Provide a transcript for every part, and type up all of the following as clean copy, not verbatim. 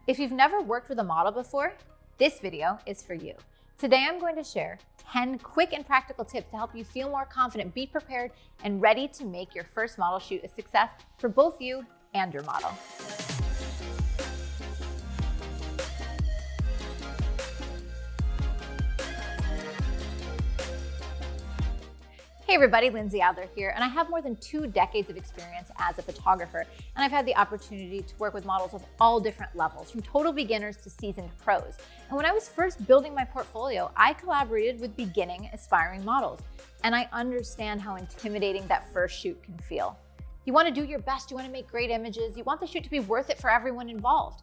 If you've never worked with a model before, this video is for you. Today I'm going to share 10 quick and practical tips to help you feel more confident, be prepared, and ready to make your first model shoot a success for both you and your model. Hey everybody, Lindsay Adler here, and I have more than 2 decades of experience as a photographer, and I've had the opportunity to work with models of all different levels, from total beginners to seasoned pros. And when I was first building my portfolio, I collaborated with beginning, aspiring models, and I understand how intimidating that first shoot can feel. You want to do your best, you want to make great images, you want the shoot to be worth it for everyone involved.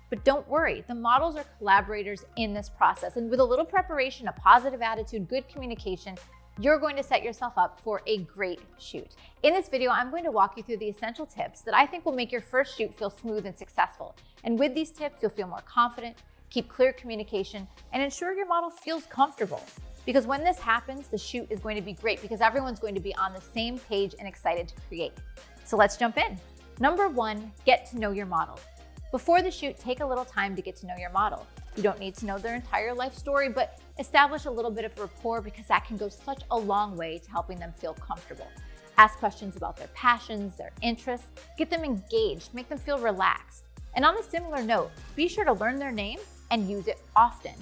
But don't worry, the models are collaborators in this process, and with a little preparation, a positive attitude, good communication, you're going to set yourself up for a great shoot. In this video, I'm going to walk you through the essential tips that I think will make your first shoot feel smooth and successful. And with these tips, you'll feel more confident, keep clear communication, and ensure your model feels comfortable. Because when this happens, the shoot is going to be great because everyone's going to be on the same page and excited to create. So let's jump in. Number 1, get to know your model. Before the shoot, take a little time to get to know your model. You don't need to know their entire life story, but establish a little bit of rapport because that can go such a long way to helping them feel comfortable. Ask questions about their passions, their interests, get them engaged, make them feel relaxed. And on a similar note, be sure to learn their name and use it often.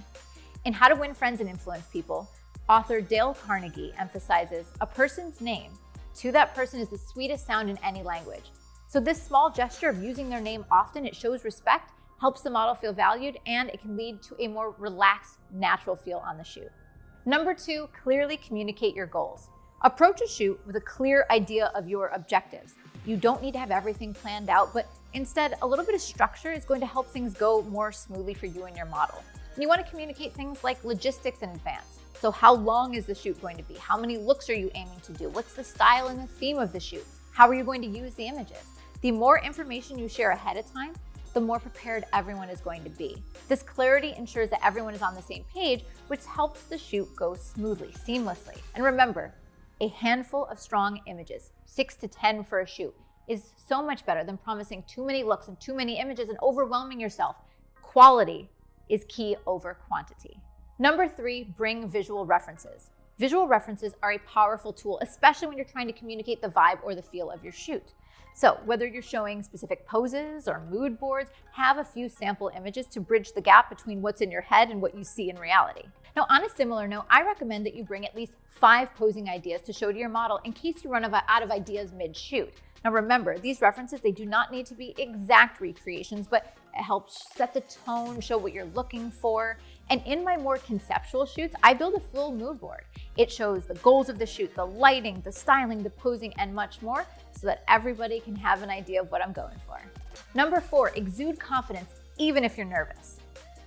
In How to Win Friends and Influence People, author Dale Carnegie emphasizes a person's name to that person is the sweetest sound in any language. So this small gesture of using their name often, it shows respect, helps the model feel valued, and it can lead to a more relaxed, natural feel on the shoot. Number 2, clearly communicate your goals. Approach a shoot with a clear idea of your objectives. You don't need to have everything planned out, but instead, a little bit of structure is going to help things go more smoothly for you and your model. And you want to communicate things like logistics in advance. So how long is the shoot going to be? How many looks are you aiming to do? What's the style and the theme of the shoot? How are you going to use the images? The more information you share ahead of time, the more prepared everyone is going to be. This clarity ensures that everyone is on the same page, which helps the shoot go smoothly, seamlessly. And remember, a handful of strong images, 6 to 10 for a shoot, is so much better than promising too many looks and too many images and overwhelming yourself. Quality is key over quantity. Number 3, bring visual references. Visual references are a powerful tool, especially when you're trying to communicate the vibe or the feel of your shoot. So whether you're showing specific poses or mood boards, have a few sample images to bridge the gap between what's in your head and what you see in reality. Now, on a similar note, I recommend that you bring at least 5 posing ideas to show to your model in case you run out of ideas mid-shoot. Now remember, these references, they do not need to be exact recreations, but it helps set the tone, show what you're looking for. And in my more conceptual shoots, I build a full mood board. It shows the goals of the shoot, the lighting, the styling, the posing, and much more, so that everybody can have an idea of what I'm going for. Number 4, exude confidence, even if you're nervous.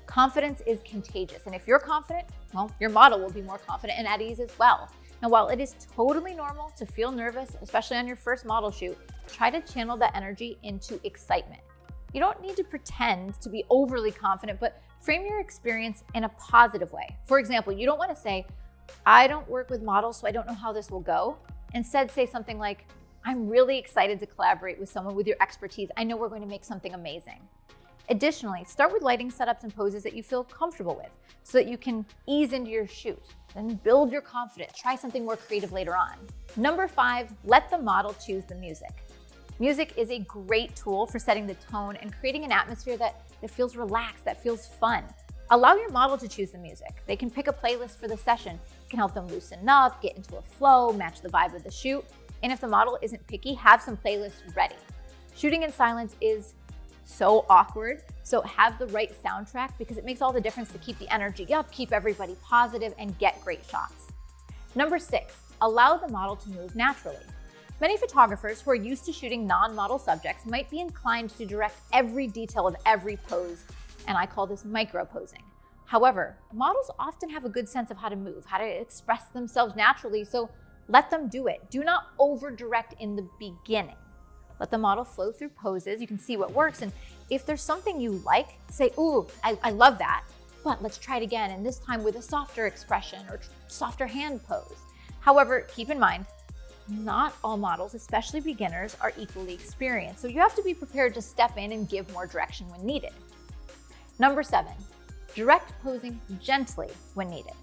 Confidence is contagious, and if you're confident, well, your model will be more confident and at ease as well. Now, while it is totally normal to feel nervous, especially on your first model shoot, try to channel that energy into excitement. You don't need to pretend to be overly confident, but frame your experience in a positive way. For example, you don't want to say, I don't work with models, so I don't know how this will go. Instead, say something like, I'm really excited to collaborate with someone with your expertise. I know we're going to make something amazing. Additionally, start with lighting setups and poses that you feel comfortable with so that you can ease into your shoot. Then build your confidence. Try something more creative later on. Number 5, let the model choose the music. Music is a great tool for setting the tone and creating an atmosphere that feels relaxed, that feels fun. Allow your model to choose the music. They can pick a playlist for the session. It can help them loosen up, get into a flow, match the vibe of the shoot. And if the model isn't picky, have some playlists ready. Shooting in silence is so awkward, so have the right soundtrack because it makes all the difference to keep the energy up, keep everybody positive, and get great shots. Number 6, allow the model to move naturally. Many photographers who are used to shooting non-model subjects might be inclined to direct every detail of every pose, and I call this micro-posing. However, models often have a good sense of how to move, how to express themselves naturally, so let them do it. Do not over-direct in the beginning. Let the model flow through poses. You can see what works, and if there's something you like, say, ooh, I love that, but let's try it again, and this time with a softer expression or softer hand pose. However, keep in mind, not all models, especially beginners, are equally experienced, so you have to be prepared to step in and give more direction when needed. Number 7, direct posing gently when needed.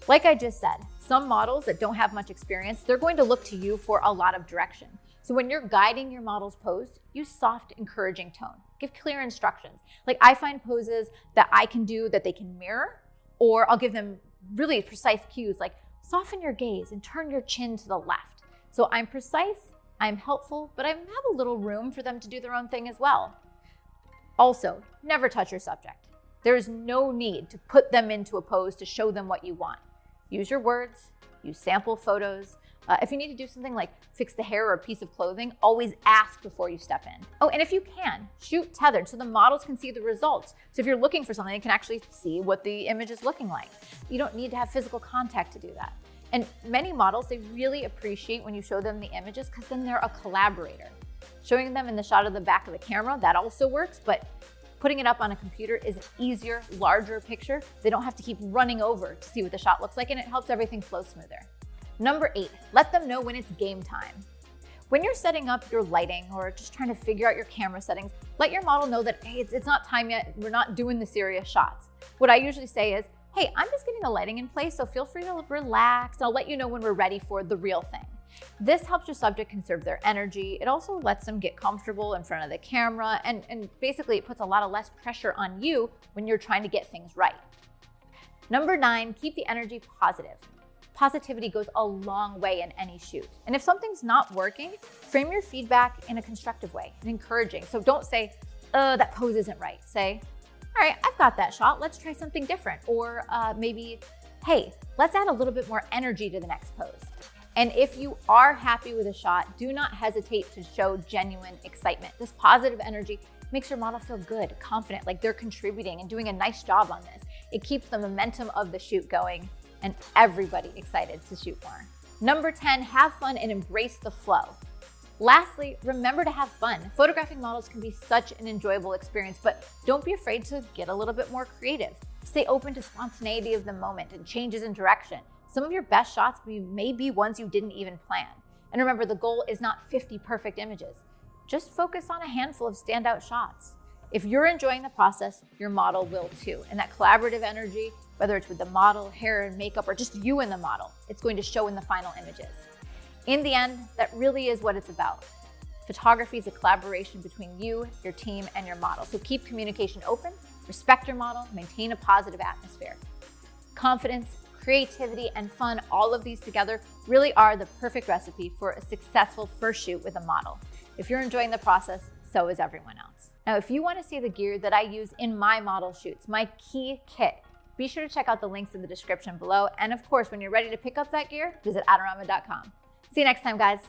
Like I just said, some models that don't have much experience, they're going to look to you for a lot of direction. So when you're guiding your model's pose, use soft, encouraging tone. Give clear instructions. Like I find poses that I can do that they can mirror, or I'll give them really precise cues like soften your gaze and turn your chin to the left. So I'm precise, I'm helpful, but I have a little room for them to do their own thing as well. Also, never touch your subject. There is no need to put them into a pose to show them what you want. Use your words, use sample photos. If you need to do something like fix the hair or a piece of clothing, always ask before you step in. Oh, and if you can, shoot tethered so the models can see the results. So if you're looking for something, they can actually see what the image is looking like. You don't need to have physical contact to do that. And many models, they really appreciate when you show them the images because then they're a collaborator. Showing them in the shot of the back of the camera, that also works, but putting it up on a computer is an easier, larger picture. They don't have to keep running over to see what the shot looks like, and it helps everything flow smoother. Number 8, let them know when it's game time. When you're setting up your lighting or just trying to figure out your camera settings, let your model know that, hey, it's not time yet, we're not doing the serious shots. What I usually say is, hey, I'm just getting the lighting in place, so feel free to relax. I'll let you know when we're ready for the real thing. This helps your subject conserve their energy. It also lets them get comfortable in front of the camera, and basically it puts a lot of less pressure on you when you're trying to get things right. Number 9, keep the energy positive. Positivity goes a long way in any shoot. And if something's not working, frame your feedback in a constructive way and encouraging. So don't say, that pose isn't right. Say, all right, I've got that shot. Let's try something different. Or maybe, hey, let's add a little bit more energy to the next pose. And if you are happy with a shot, do not hesitate to show genuine excitement. This positive energy makes your model feel good, confident, like they're contributing and doing a nice job on this. It keeps the momentum of the shoot going and everybody excited to shoot more. Number 10, have fun and embrace the flow. Lastly, remember to have fun. Photographing models can be such an enjoyable experience, but don't be afraid to get a little bit more creative. Stay open to spontaneity of the moment and changes in direction. Some of your best shots may be ones you didn't even plan. And remember, the goal is not 50 perfect images. Just focus on a handful of standout shots. If you're enjoying the process, your model will too. And that collaborative energy, whether it's with the model, hair and makeup, or just you and the model, it's going to show in the final images. In the end, that really is what it's about. Photography is a collaboration between you, your team, and your model. So keep communication open, respect your model, maintain a positive atmosphere. Confidence, creativity, and fun, all of these together really are the perfect recipe for a successful first shoot with a model. If you're enjoying the process, so is everyone else. Now, if you want to see the gear that I use in my model shoots, my key kit, be sure to check out the links in the description below. And of course, when you're ready to pick up that gear, visit Adorama.com. See you next time, guys.